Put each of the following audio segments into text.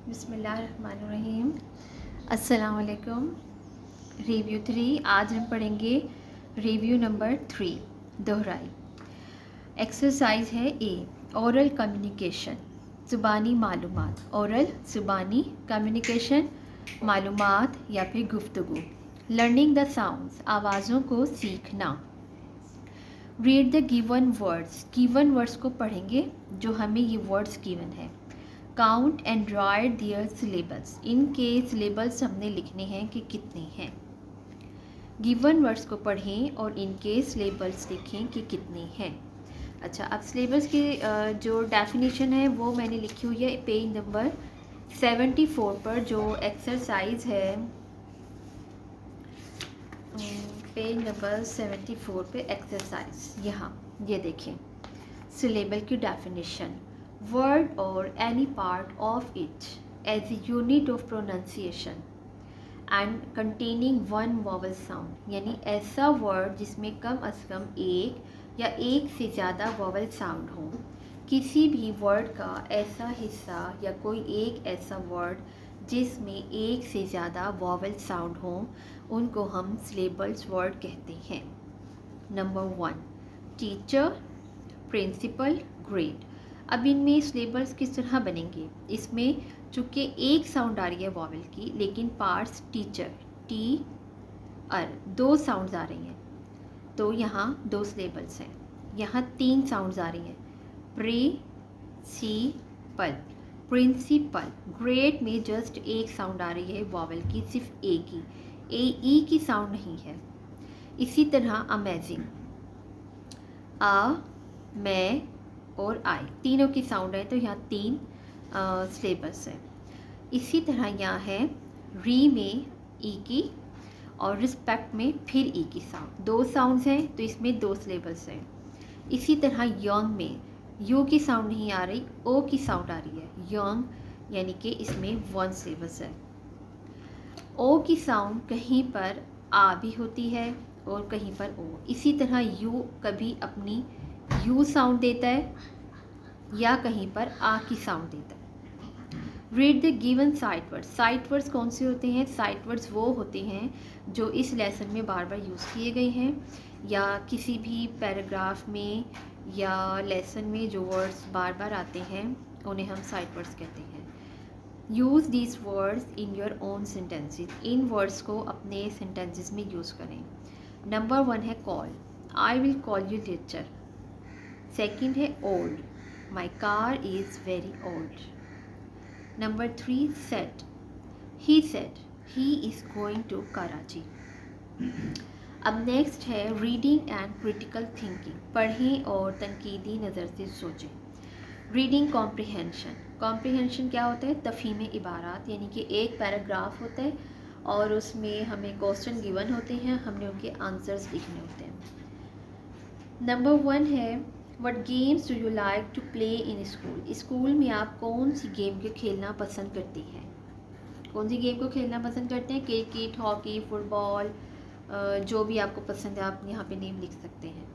बिस्मिल्लाहिर्रहमानिर्रहीम। अस्सलाम वालेकुम। रिव्यू 3 आज हम पढ़ेंगे रिव्यू नंबर 3 दोहराई। एक्सरसाइज है ए ओरल कम्युनिकेशन ज़ुबानी मालूमात। ओरल ज़ुबानी, कम्युनिकेशन मालूमात या फिर गुफ्तगू। लर्निंग द साउंड्स आवाज़ों को सीखना। Read the given words, given words को पढ़ेंगे जो हमें ये वर्ड्स गिवन है। Count and write their syllables, इनके सिलेबल्स हमने लिखने हैं कि कितने हैं। गिवन वर्ड्स को पढ़ें और इनके सिलेबल्स लिखें कि कितने हैं। अच्छा, अब सिलेबस की जो डेफिनेशन है वो मैंने लिखी हुई है पेज नंबर 74 पर, जो एक्सरसाइज है पेज नंबर 74 पे एक्सरसाइज। यहाँ ये देखें सिलेबल की डेफिनेशन। वर्ड और any part of it as a unit of pronunciation and containing one vowel sound, यानी ऐसा वर्ड जिसमें कम अज़ कम एक या एक से ज़्यादा वॉवल साउंड हो। किसी भी वर्ड का ऐसा हिस्सा या कोई एक ऐसा वर्ड जिसमें एक से ज़्यादा वॉवल साउंड हो, उनको हम सिलेबल्स वर्ड कहते हैं। Number 1 teacher, principal, grade. अब इनमें सिलेबल्स किस तरह बनेंगे? इसमें चूँकि एक साउंड आ रही है वॉवल की, लेकिन पार्ट्स टीचर टी अर दो साउंड्स आ रही हैं, तो यहाँ दो सिलेबल्स हैं। यहाँ तीन साउंड्स आ रही हैं, प्रिंसिपल। ग्रेड में जस्ट एक साउंड आ रही है वॉवल की, सिर्फ ए की, ई की साउंड नहीं है। इसी तरह अमेजिंग, आ, मैं और आई तीनों की साउंड है, तो यहाँ तीन सिलेबल्स है। इसी तरह यहाँ है री में ई की और रिस्पेक्ट में फिर ई की साउंड, दो साउंड्स हैं, तो इसमें दो सिलेबल्स हैं। इसी तरह यंग में यू की साउंड नहीं आ रही, ओ की साउंड आ रही है, यंग, यानी कि इसमें वन सिलेबस है। ओ की साउंड कहीं पर आ भी होती है और कहीं पर ओ। इसी तरह यू कभी अपनी यू साउंड देता है या कहीं पर आ की साउंड देता है। Read the given sight words. Sight words कौन से होते हैं? साइट वर्ड्स वो होते हैं जो इस लेसन में बार बार यूज़ किए गए हैं, या किसी भी पैराग्राफ में या लेसन में जो वर्ड्स बार बार आते हैं उन्हें हम साइट वर्ड्स कहते हैं। Use these words in your own sentences, इन वर्ड्स को अपने सेंटेंसेस में यूज़ करें। नंबर 1 है call, I will call you later. Second है old, my car is very old. Number 3 said, he said he is going to Karachi. अब next है reading and critical thinking, पढ़ें और तनकीदी नज़र से सोचें। रीडिंग कॉम्प्रिहेंशन, कॉम्प्रिहेंशन क्या होता है? तफ़हीम इबारात, यानी कि एक पैराग्राफ होता है और उसमें हमें क्वेश्चन गिवन होते हैं, हमने उनके आंसर्स लिखने होते हैं। नंबर 1 है what games do you like to play in school. School में आप कौन सी गेम को खेलना पसंद करती हैं? कौन सी गेम को खेलना पसंद करते हैं? क्रिकेट, हॉकी, फुटबॉल, जो भी आपको पसंद है आप यहाँ पे नेम लिख सकते हैं।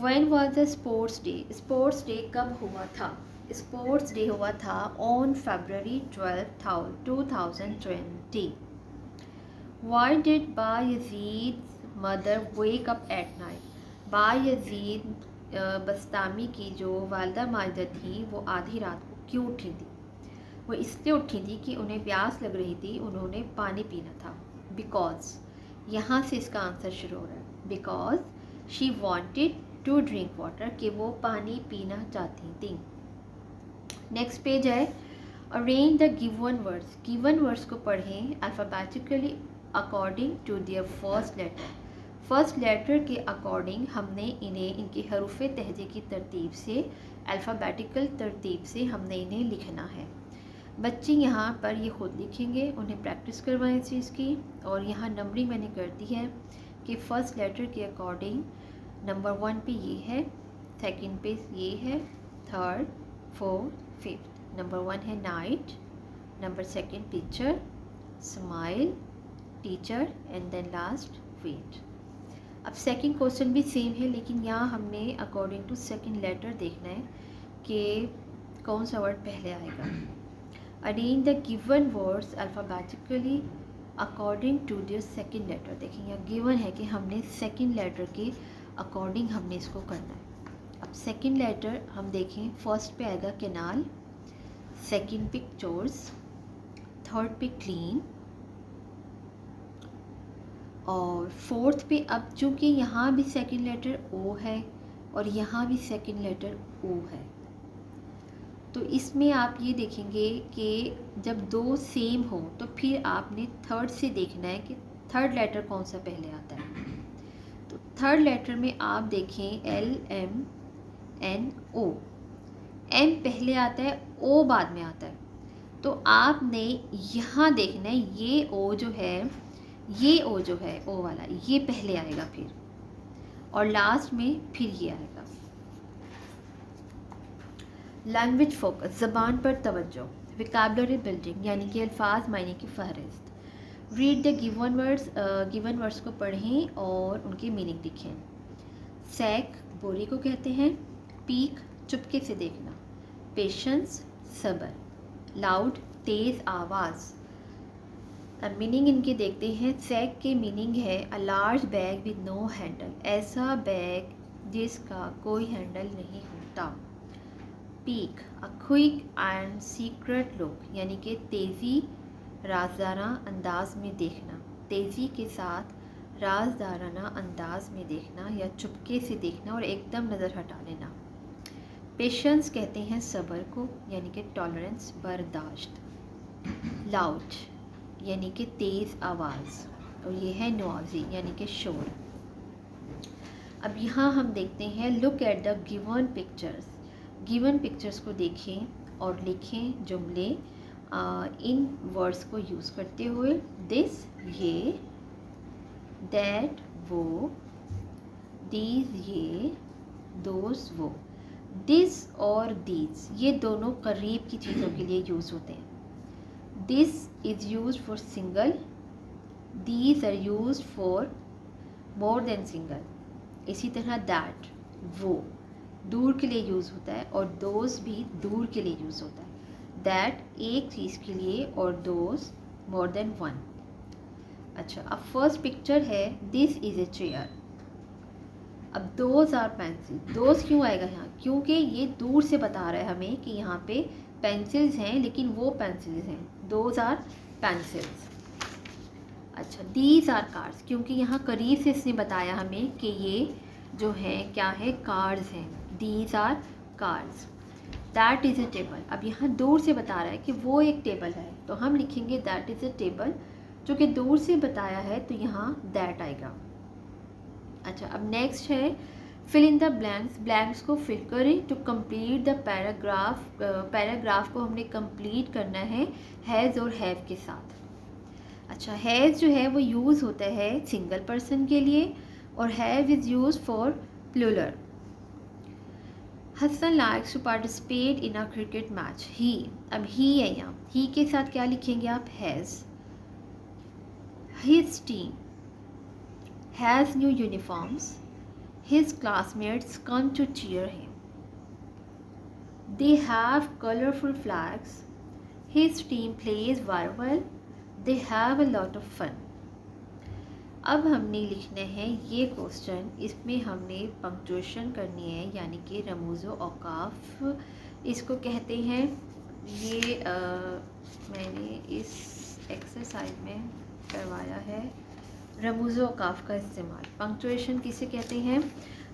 When was the sports day, sports day कब हुआ था? स्पोर्ट्स डे हुआ था on February 12, 2020। Why did Bayazid mother wake up at night. Bayazid Bastami की जो वालदा माजिदा थी वो आधी रात को क्यों उठी थी? वो इसलिए उठी थी कि उन्हें प्यास लग रही थी, उन्होंने पानी पीना था। बिकॉज, यहाँ से इसका आंसर शुरू हो रहा है, because she wanted to drink water, कि वो पानी पीना चाहती थी। नेक्स्ट पेज है arrange the given words, given words को पढ़ें alphabetically according to their first letter. First letter के अकॉर्डिंग हमने इन्हें इनकी हरूफ तहजे की तरतीब से, अल्फ़ाबेटिकल तरतीब से हमने इन्हें लिखना है। बच्चे यहाँ पर ये ख़ुद लिखेंगे, उन्हें प्रैक्टिस करवाएं इस चीज़ की। और यहाँ नंबरिंग मैंने कर दी है कि फ़र्स्ट लेटर के अकॉर्डिंग नंबर 1 पे ये है, सेकंड पे ये है, थर्ड, फोर्थ, फिफ्थ। नंबर 1 है night, number 2 picture, smile, teacher and then last wait. अब सेकंड क्वेश्चन भी सेम है, लेकिन यहाँ हमने अकॉर्डिंग टू सेकंड लेटर देखना है कि कौन सा वर्ड पहले आएगा। Arrange the given words alphabetically according to their second letter. देखिए यहाँ गिवन है कि हमने सेकेंड लेटर के अकॉर्डिंग हमने इसको करना है। अब सेकेंड लेटर हम देखें, फर्स्ट पे आएगा कैनाल, सेकेंड पे चोर्स, थर्ड पे क्लीन और फोर्थ पे, अब चूँकि यहाँ भी सेकेंड लेटर ओ है और यहाँ भी सेकेंड लेटर ओ है, तो इसमें आप ये देखेंगे कि जब दो सेम हो तो फिर आपने थर्ड से देखना है कि थर्ड लेटर कौन सा पहले आता है। तो थर्ड लेटर में आप देखें LMNO, M पहले आता है, O बाद में आता है। तो आपने यहाँ देखना है ये O जो है, ये O जो है O वाला, ये पहले आएगा फिर, और लास्ट में फिर ये आएगा। लैंग्वेज फोकस, ज़बान पर तवज्जो, विकाबलरी बिल्डिंग यानी कि अल्फाज मायने की फहरिस्त। Read the given words, given words को पढ़ें और उनकी मीनिंग लिखें। सैक बोरी को कहते हैं। पीक चुपके से देखना। पेशेंस सब्र। लाउड तेज़ आवाज़। अब मीनिंग इनके देखते हैं। सैक के मीनिंग है a large bag with no handle, ऐसा बैग जिसका कोई हैंडल नहीं होता। Peek a quick and secret look, यानी कि तेज़ी राजदारा अंदाज में देखना, तेज़ी के साथ राजदाराना अंदाज में देखना या चुपके से देखना और एकदम नज़र हटा लेना। पेशेंस कहते हैं सब्र को, यानी कि टॉलरेंस बर्दाश्त। लाउड यानी कि तेज़ आवाज़, और ये है नवाजी यानी कि शोर। अब यहाँ हम देखते हैं look at the given pictures, given pictures को देखें और लिखें जुमले इन वर्ड्स को यूज़ करते हुए। दिस ये, दैट वो, दीज ये, दोज वो। दिस और दीज ये दोनों करीब की चीज़ों के लिए यूज़ होते हैं। This is use for single, these are use for more than single. इसी तरह दैट वो दूर के लिए यूज़ होता है और दोज भी दूर के लिए यूज़ होता है। दैट एक चीज़ के लिए और दोज मोर देन वन। अच्छा, अब फर्स्ट पिक्चर है दिस इज़ ए चेयर। अब दोज आर पेंसिल, दोज क्यों आएगा यहाँ? क्योंकि ये दूर से बता रहा है हमें कि यहाँ पे पेंसिल्स हैं, लेकिन वो पेंसिल्स हैं। Those are pencils. अच्छा, दीज आर कार्ड्स, क्योंकि यहाँ करीब से इसने बताया हमें कि ये जो है क्या है, कार्ड्स हैं। These are cards. That is a table, अब यहाँ दूर से बता रहा है कि वो एक टेबल है, तो हम लिखेंगे दैट इज़ अ टेबल। जो कि दूर से बताया है तो यहाँ दैट आएगा। अच्छा, अब नेक्स्ट है fill in the blanks, blanks को फिल करें to complete the paragraph. Paragraph को हमने कंप्लीट करना है हैज़ और हैव के साथ। अच्छा, हैज़ जो है वो यूज़ होता है सिंगल पर्सन के लिए और have is use for plural. Hasan likes to participate in a cricket match. He, अब ही है यहाँ, ही के साथ क्या लिखेंगे आप? Has. His team has new uniforms, his classmates come to cheer him, they have colorful flags, his team plays very well, they have a lot of fun। अब हमने लिखने हैं ये क्वेश्चन, इसमें हमने पंक्चुएशन करनी है, यानी कि रमूज़ो औकाफ इसको कहते हैं। ये मैंने इस एक्सरसाइज में करवाया है रमूज़ो औकाफ का इस्तेमाल। पंक्चुएशन किसे कहते हैं?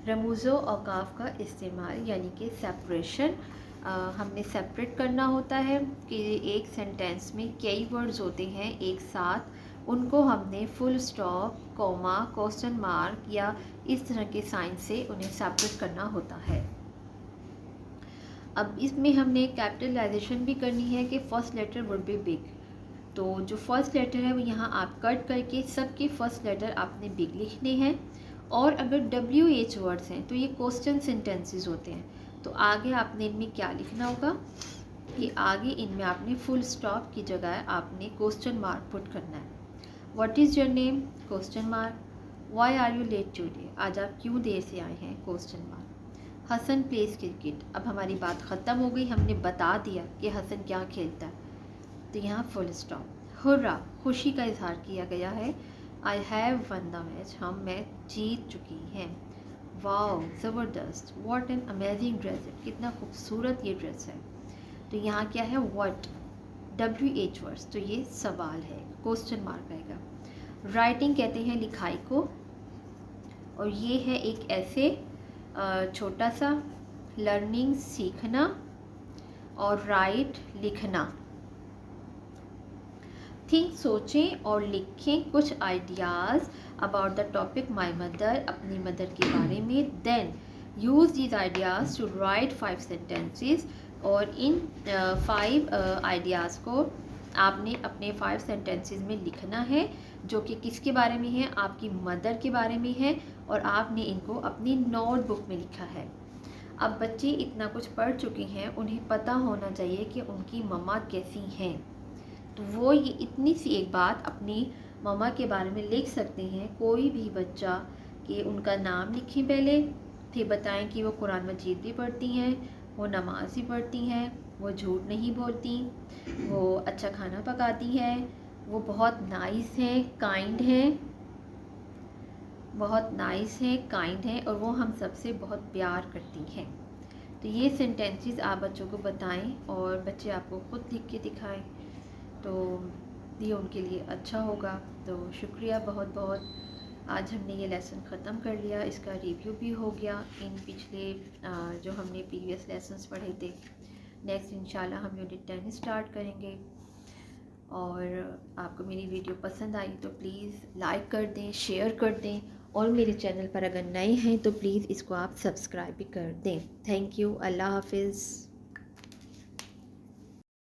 रमूज़ो औकाफ का इस्तेमाल, यानी कि सेपरेशन। हमने सेपरेट करना होता है कि एक सेंटेंस में कई वर्ड्स होते हैं एक साथ, उनको हमने full stop, comma, question mark या इस तरह के साइन से उन्हें सेपरेट करना होता है। अब इसमें हमने कैपिटलाइजेशन भी करनी है कि first letter would be big. तो जो फर्स्ट लेटर है वो यहाँ आप कट करके सबके फर्स्ट लेटर आपने बिग लिखने हैं। और अगर WH वर्ड्स हैं तो ये क्वेश्चन सेंटेंसेस होते हैं, तो आगे आपने इनमें क्या लिखना होगा कि आगे इनमें आपने फुल स्टॉप की जगह आपने क्वेश्चन मार्क पुट करना है। What is your name? Question mark. Why are you late today? आज आप क्यों देर से आए हैं? Question mark. Hasan plays cricket. अब हमारी बात ख़त्म हो गई, हमने बता दिया कि हसन क्या खेलता है। तो यहाँ फुल स्टॉप। हुर्रा, खुशी का इजहार किया गया है। I have one the match, हम मैच जीत चुकी हैं। वाओ, ज़बरदस्त, व्हाट एन अमेजिंग ड्रेस, कितना खूबसूरत ये ड्रेस है। तो यहाँ क्या है, व्हाट, WH वर्ड्स, तो ये सवाल है, क्वेश्चन मार्क आएगा। राइटिंग कहते हैं लिखाई को, और ये है एक ऐसे छोटा सा, लर्निंग सीखना, और राइट लिखना। थिंक सोचें और लिखें कुछ ideas about the topic my mother, अपनी मदर के बारे में। Then use these ideas to write 5 sentences, और इन 5 आइडियाज़ को आपने अपने 5 सेंटेंसेस में लिखना है, जो कि किसके बारे में है, आपकी मदर के बारे में है, और आपने इनको अपनी नोटबुक में लिखा है। अब बच्चे इतना कुछ पढ़ चुके हैं, उन्हें पता होना चाहिए कि उनकी मम्मा कैसी हैं, तो वो ये इतनी सी एक बात अपनी मम्मा के बारे में लिख सकते हैं। कोई भी बच्चा कि उनका नाम लिखें पहले, फिर बताएं कि वो कुरान मजीद भी पढ़ती हैं, वो नमाज़ भी पढ़ती हैं, वो झूठ नहीं बोलती, वो अच्छा खाना पकाती हैं, वो बहुत नाइस हैं, काइंड हैं, बहुत नाइस हैं, काइंड हैं, और वो हम सबसे बहुत प्यार करती हैं। तो ये सेंटेंसेस आप बच्चों को बताएं, और बच्चे आपको ख़ुद लिख के दिखाएं, तो ये उनके लिए अच्छा होगा। तो शुक्रिया बहुत बहुत। आज हमने ये लेसन ख़त्म कर लिया, इसका रिव्यू भी हो गया इन पिछले जो हमने प्रीवियस लेसन्स पढ़े थे। नेक्स्ट इंशाल्लाह हम यूनिट 10 स्टार्ट करेंगे। और आपको मेरी वीडियो पसंद आई तो प्लीज़ लाइक कर दें, शेयर कर दें, और मेरे चैनल पर अगर नए हैं तो प्लीज़ इसको आप सब्सक्राइब भी कर दें। थैंक यू, अल्लाह हाफिज़।